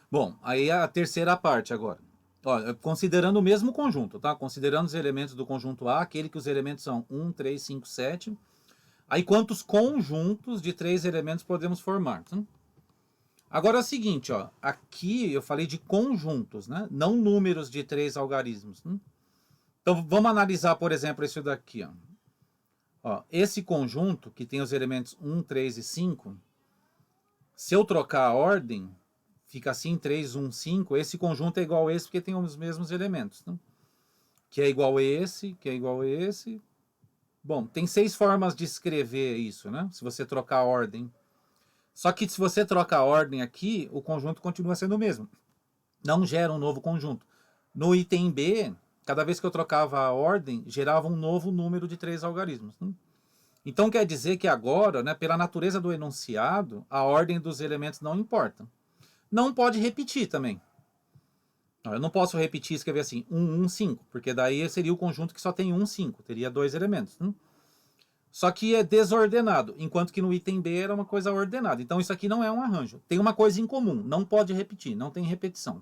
Bom, aí a terceira parte agora. Ó, considerando o mesmo conjunto, tá? Considerando os elementos do conjunto A, aquele que os elementos são 1, 3, 5, 7. Aí quantos conjuntos de 3 elementos podemos formar? Tá? Agora é o seguinte, ó. Aqui eu falei de conjuntos, né? Não números de 3 algarismos. Tá? Então vamos analisar, por exemplo, esse daqui, ó. Ó, esse conjunto, que tem os elementos 1, 3 e 5, se eu trocar a ordem, fica assim, 3, 1, 5, esse conjunto é igual a esse porque tem os mesmos elementos. Né? Que é igual a esse, que é igual a esse. Bom, tem 6 formas de escrever isso, né? Se você trocar a ordem. Só que se você troca a ordem aqui, o conjunto continua sendo o mesmo. Não gera um novo conjunto. No item B, cada vez que eu trocava a ordem, gerava um novo número de 3 algarismos. Né? Então quer dizer que agora, né, pela natureza do enunciado, a ordem dos elementos não importa. Não pode repetir também. Eu não posso repetir e escrever assim 1, 1, 5, porque daí seria o conjunto que só tem 1, 5, teria 2 elementos. Só que é desordenado, enquanto que no item B era uma coisa ordenada. Então isso aqui não é um arranjo. Tem uma coisa em comum, não pode repetir, não tem repetição.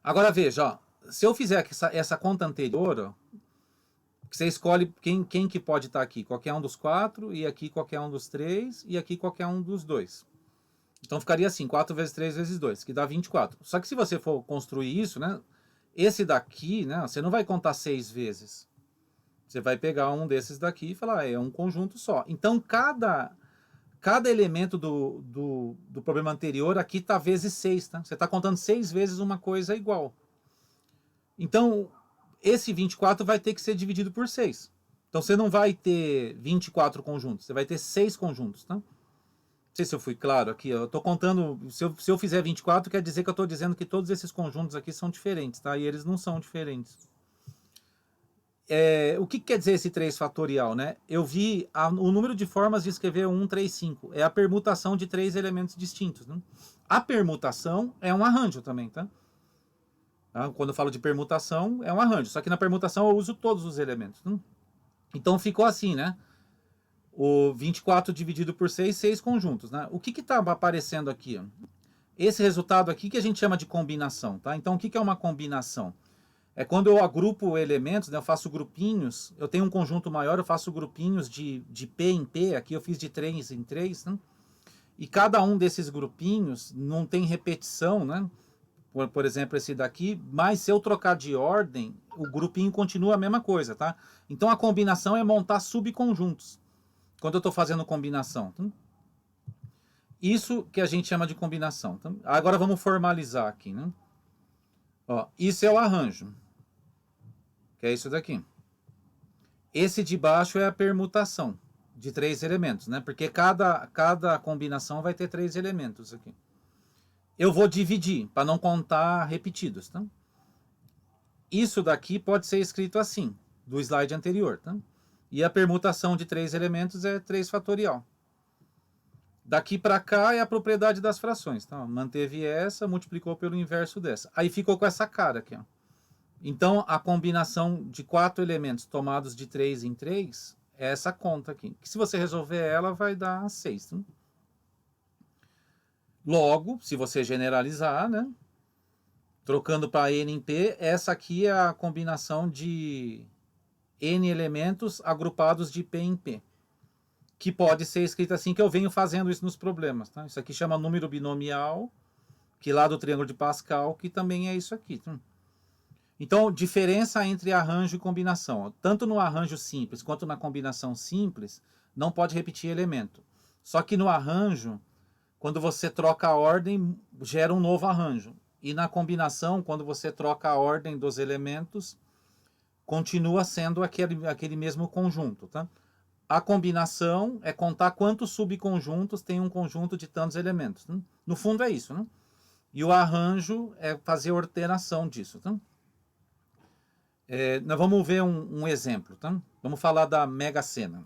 Agora veja, ó, se eu fizer essa conta anterior, ó, você escolhe quem que pode estar aqui, qualquer um dos 4, e aqui qualquer um dos 3, e aqui qualquer um dos 2. Então ficaria assim, 4 vezes 3 vezes 2, que dá 24. Só que se você for construir isso, né, esse daqui, né, você não vai contar 6 vezes. Você vai pegar um desses daqui e falar, é um conjunto só. Então cada elemento do problema anterior aqui está vezes 6. Tá? Você está contando 6 vezes uma coisa igual. Então, esse 24 vai ter que ser dividido por 6. Então, você não vai ter 24 conjuntos, você vai ter 6 conjuntos. Tá? Não sei se eu fui claro aqui. Eu estou contando, se eu fizer 24, quer dizer que eu estou dizendo que todos esses conjuntos aqui são diferentes, tá? E eles não são diferentes. O que quer dizer esse 3 fatorial, né? Eu vi o número de formas de escrever 1, 3, 5. É a permutação de 3 elementos distintos. Né? A permutação é um arranjo também, tá? Quando eu falo de permutação, é um arranjo. Só que na permutação eu uso todos os elementos. Né? Então ficou assim, né? O 24 dividido por 6, 6 conjuntos. Né? O que está aparecendo aqui? Ó? Esse resultado aqui que a gente chama de combinação, tá? Então o que é uma combinação? É quando eu agrupo elementos, né, eu faço grupinhos, eu tenho um conjunto maior, eu faço grupinhos de P em P, aqui eu fiz de 3 em 3, né? E cada um desses grupinhos não tem repetição, né? Por exemplo, esse daqui, mas se eu trocar de ordem, o grupinho continua a mesma coisa, tá? Então a combinação é montar subconjuntos, quando eu estou fazendo combinação. Tá? Isso que a gente chama de combinação. Tá? Agora vamos formalizar aqui, né? Ó, isso é o arranjo. Que é isso daqui. Esse de baixo é a permutação de 3 elementos, né? Porque cada combinação vai ter 3 elementos aqui. Eu vou dividir, para não contar repetidos, tá? Isso daqui pode ser escrito assim, do slide anterior, tá? E a permutação de 3 elementos é 3 fatorial. Daqui para cá é a propriedade das frações, tá? Manteve essa, multiplicou pelo inverso dessa. Aí ficou com essa cara aqui, ó. Então, a combinação de 4 elementos tomados de 3 em 3 é essa conta aqui. Que se você resolver ela, vai dar 6. Né? Logo, se você generalizar, né? Trocando para N em P, essa aqui é a combinação de N elementos agrupados de P em P. Que pode ser escrita assim, que eu venho fazendo isso nos problemas. Tá? Isso aqui chama número binomial, que lá do triângulo de Pascal, que também é isso aqui. Tá? Então, diferença entre arranjo e combinação. Tanto no arranjo simples quanto na combinação simples, não pode repetir elemento. Só que no arranjo, quando você troca a ordem, gera um novo arranjo. E na combinação, quando você troca a ordem dos elementos, continua sendo aquele mesmo conjunto. Tá? A combinação é contar quantos subconjuntos tem um conjunto de tantos elementos. Né? No fundo é isso. Né? E o arranjo é fazer a ordenação disso. Tá? Nós vamos ver um exemplo, tá? Vamos falar da Mega Sena.